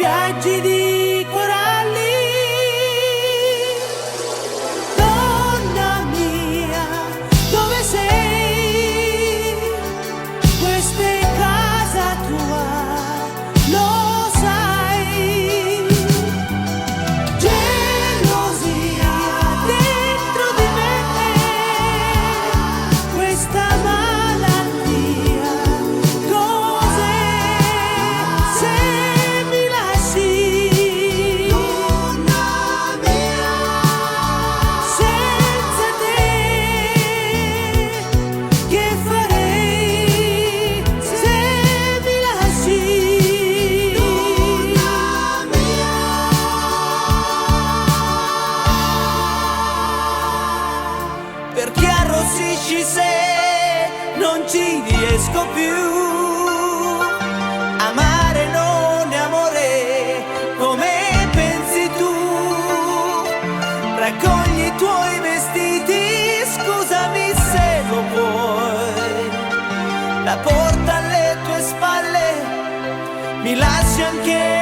spiagge di coralli. Donna mia, dove sei? Questa è casa tua, lo sai. Gelosia dentro di me, questa malattia cos'è? Se mi lasci, donna mia, senza te che farei? Se mi lasci, donna mia. Perché arrossisci se non ci riesco più? Amare non è amore come pensi tu. Raccogli i tuoi vestiti, scusami se lo vuoi. La porta alle tue spalle, mi lasci anche